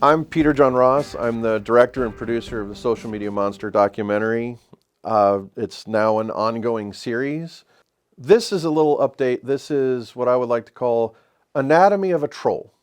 I'm Peter John Ross. I'm the director and producer of the Social Media Monster documentary. It's now an ongoing series. This is a little update. This is what I would like to call Anatomy of a Troll.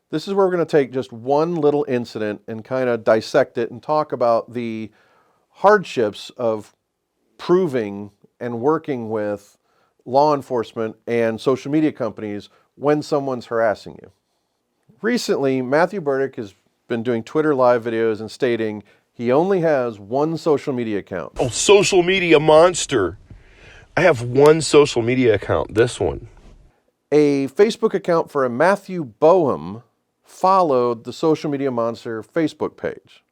This is where we're going to take just one little incident and kind of dissect it and talk about the hardships of proving and working with law enforcement and social media companies when someone's harassing you. Recently, Matthew Berdyck has been doing Twitter live videos and stating he only has one social media account. Oh, social media monster. I have one social media account, this one. A Facebook account for a Matthew Boehm followed the Social Media Monster Facebook page.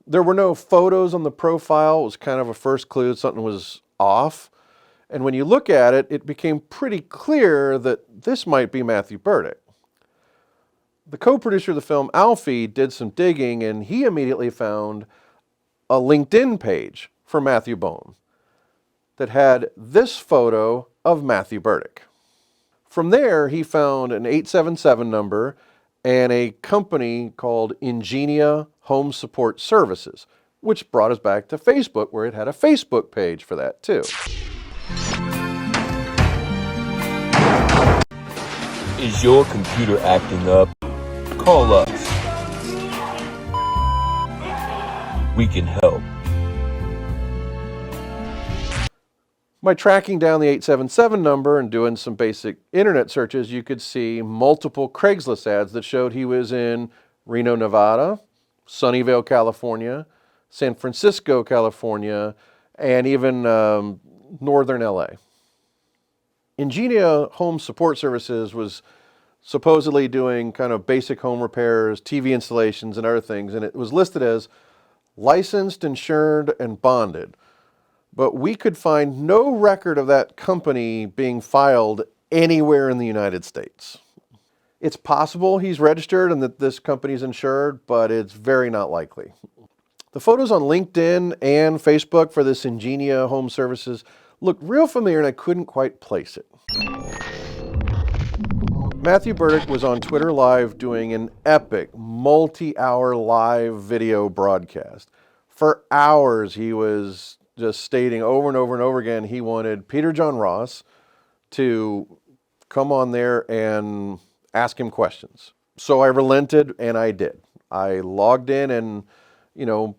There were no photos on the profile. It was kind of a first clue something was off. And when you look at it, it became pretty clear that this might be Matthew Berdyck. The co-producer of the film, Alfie, did some digging and he immediately found a LinkedIn page for Matthew Boehm that had this photo of Matthew Berdyck. From there, he found an 877 number and a company called Ingenia Home Support Services, which brought us back to Facebook, where it had a Facebook page for that too. Is your computer acting up? Call us. We can help. By tracking down the 877 number and doing some basic internet searches, you could see multiple Craigslist ads that showed he was in Reno, Nevada, Sunnyvale, California, San Francisco, California, and even northern LA. Ingenia Home Support Services was supposedly doing kind of basic home repairs, TV installations, and other things, and it was listed as licensed, insured, and bonded. But we could find no record of that company being filed anywhere in the United States. It's possible he's registered and that this company's insured, but it's very not likely. The photos on LinkedIn and Facebook for this Ingenia Home Services looked real familiar and I couldn't quite place it. Matthew Berdyck was on Twitter Live doing an epic multi-hour live video broadcast. For hours he was just stating over and over and over again he wanted Peter John Ross to come on there and ask him questions. So I relented and I did. I logged in and,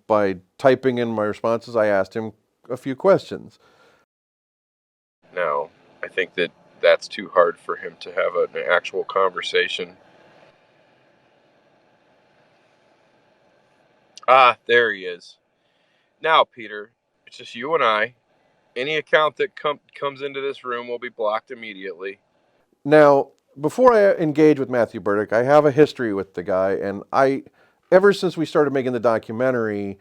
by typing in my responses, I asked him a few questions. No, I think that's too hard for him to have an actual conversation. Ah, there he is. Now, Peter, it's just you and I. Any account that comes into this room will be blocked immediately. Now, before I engage with Matthew Berdyck, I have a history with the guy, and ever since we started making the documentary,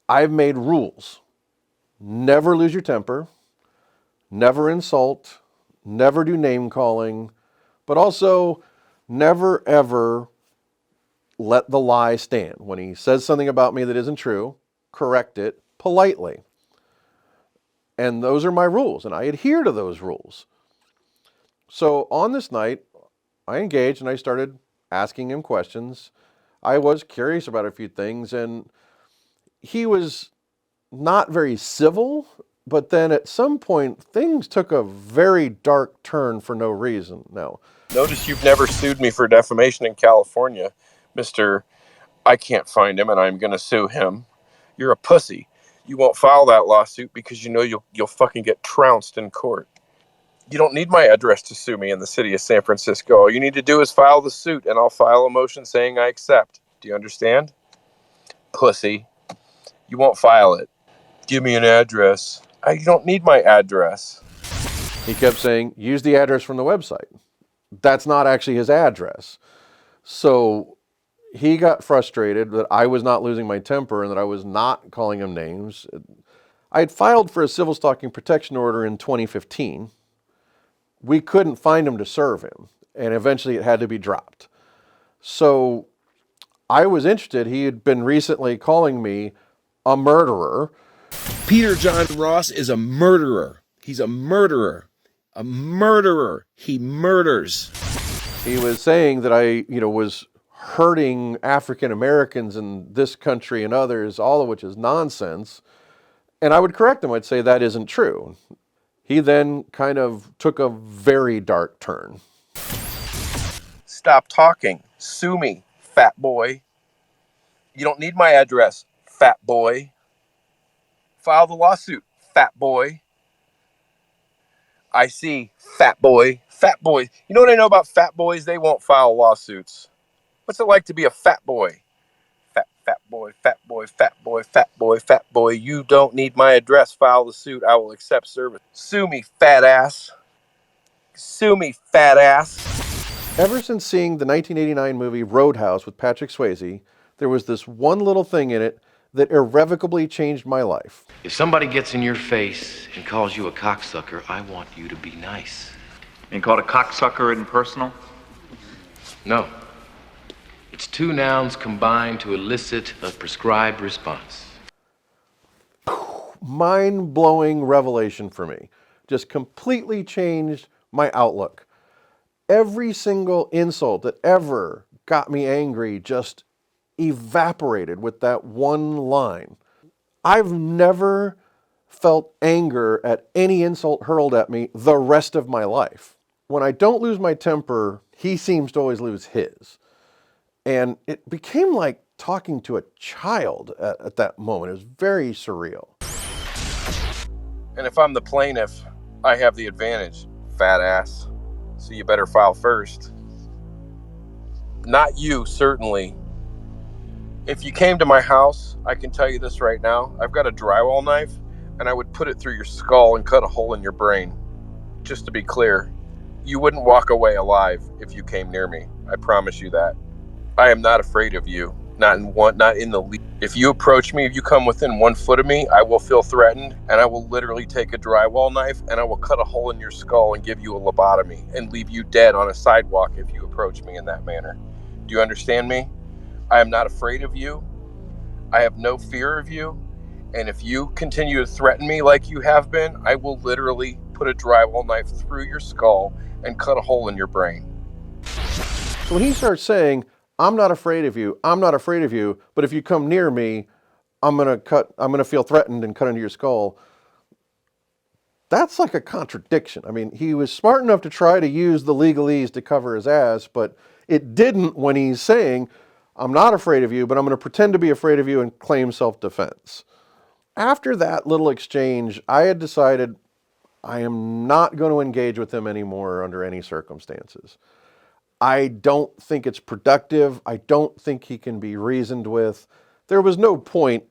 I've made rules. Never lose your temper, never insult, never do name calling, but also never ever let the lie stand. When he says something about me that isn't true, correct it politely. And those are my rules, and I adhere to those rules. So on this night, I engaged and I started asking him questions. I was curious about a few things, and he was not very civil, but then at some point, things took a very dark turn for no reason. Now, notice you've never sued me for defamation in California, Mr. I can't find him and I'm going to sue him. You're a pussy. You won't file that lawsuit because you know you'll fucking get trounced in court. You don't need my address to sue me in the city of San Francisco. All you need to do is file the suit and I'll file a motion saying I accept. Do you understand? Pussy. You won't file it. Give me an address. You don't need my address. he kept saying, use the address from the website. That's not actually his address. So he got frustrated that I was not losing my temper and that I was not calling him names. I had filed for a Civil Stalking Protection Order in 2015. We couldn't find him to serve him, and eventually it had to be dropped. So I was interested. He had been recently calling me a murderer. Peter John Ross is a murderer. He's a murderer. A murderer. He murders. He was saying that I, was hurting African Americans in this country and others, all of which is nonsense. And I would correct him. I'd say that isn't true. He then kind of took a very dark turn. Stop talking. Sue me, fat boy. You don't need my address, fat boy. File the lawsuit, fat boy. I see, fat boy. Fat boy. You know what I know about fat boys? They won't file lawsuits. What's it like to be a fat boy? Fat boy, fat boy, fat boy, fat boy, fat boy. You don't need my address. File the suit. I will accept service. Sue me, fat ass. Sue me, fat ass. Ever since seeing the 1989 movie Roadhouse with Patrick Swayze, there was this one little thing in it that irrevocably changed my life. If somebody gets in your face and calls you a cocksucker, I want you to be nice. Being called a cocksucker isn't personal? No. It's two nouns combined to elicit a prescribed response. Mind-blowing revelation for me. Just completely changed my outlook. Every single insult that ever got me angry just evaporated with that one line. I've never felt anger at any insult hurled at me the rest of my life. When I don't lose my temper, he seems to always lose his. And it became like talking to a child at that moment. It was very surreal. And if I'm the plaintiff, I have the advantage, fat ass. So you better file first. Not you, certainly. If you came to my house, I can tell you this right now. I've got a drywall knife, and I would put it through your skull and cut a hole in your brain. Just to be clear, you wouldn't walk away alive if you came near me. I promise you that. I am not afraid of you. Not in the least. If you approach me, if you come within 1 foot of me, I will feel threatened, and I will literally take a drywall knife and I will cut a hole in your skull and give you a lobotomy and leave you dead on a sidewalk if you approach me in that manner. Do you understand me? I am not afraid of you. I have no fear of you. And if you continue to threaten me like you have been, I will literally put a drywall knife through your skull and cut a hole in your brain. So when he starts saying, I'm not afraid of you, I'm not afraid of you, but if you come near me, I'm going to feel threatened and cut into your skull. That's like a contradiction. I mean, he was smart enough to try to use the legalese to cover his ass, but it didn't when he's saying, I'm not afraid of you, but I'm going to pretend to be afraid of you and claim self-defense. After that little exchange, I had decided I am not going to engage with him anymore under any circumstances. I don't think it's productive. I don't think he can be reasoned with. There was no point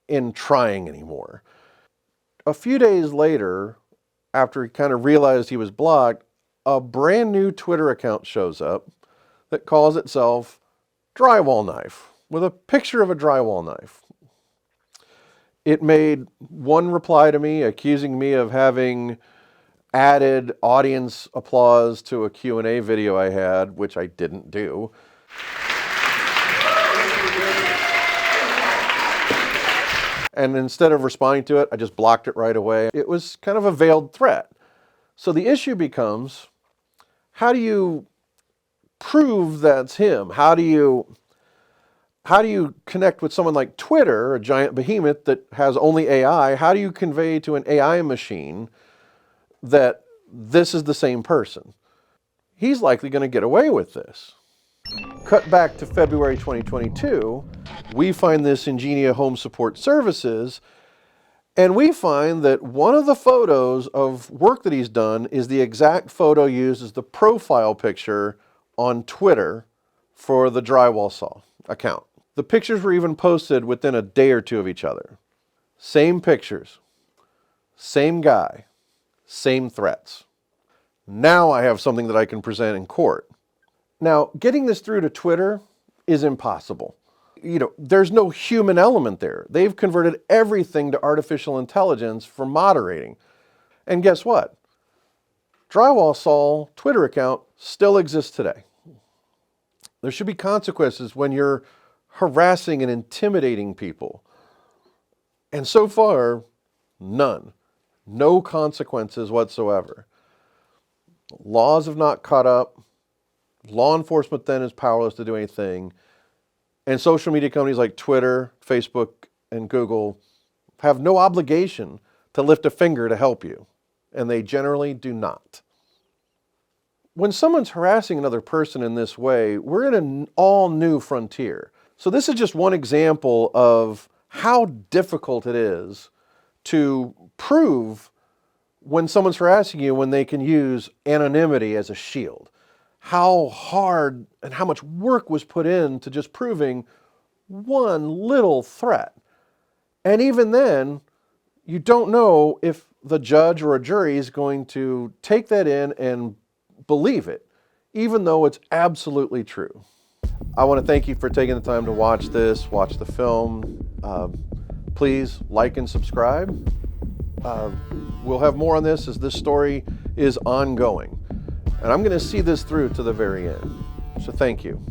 in trying anymore. A few days later, after he kind of realized he was blocked, a brand new Twitter account shows up that calls itself Drywall Knife, with a picture of a drywall knife. It made one reply to me accusing me of having added audience applause to a Q&A video I had, which I didn't do. And instead of responding to it, I just blocked it right away. It was kind of a veiled threat. So the issue becomes, how do you prove that's him? How do you connect with someone like Twitter, a giant behemoth that has only AI? How do you convey to an AI machine that this is the same person? He's likely going to get away with this. Cut back to February 2022, we find this Ingenia Home Support Services, and we find that one of the photos of work that he's done is the exact photo used as the profile picture on Twitter for the Drywall Saw account. The pictures were even posted within a day or two of each other. Same pictures, same guy, same threats. Now I have something that I can present in court. Now, getting this through to Twitter is impossible. There's no human element there. They've converted everything to artificial intelligence for moderating. And guess what? Drywall Saw Twitter account still exists today. There should be consequences when you're harassing and intimidating people. And so far, none. No consequences whatsoever. Laws have not caught up. Law enforcement then is powerless to do anything. And social media companies like Twitter, Facebook, and Google have no obligation to lift a finger to help you. And they generally do not. When someone's harassing another person in this way, we're in an all new frontier. So this is just one example of how difficult it is to prove when someone's harassing you when they can use anonymity as a shield. How hard and how much work was put into just proving one little threat. And even then, you don't know if the judge or a jury is going to take that in and believe it, even though it's absolutely true. I want to thank you for taking the time to watch this, watch the film. Please like and subscribe. We'll have more on this as this story is ongoing. And I'm going to see this through to the very end. So thank you.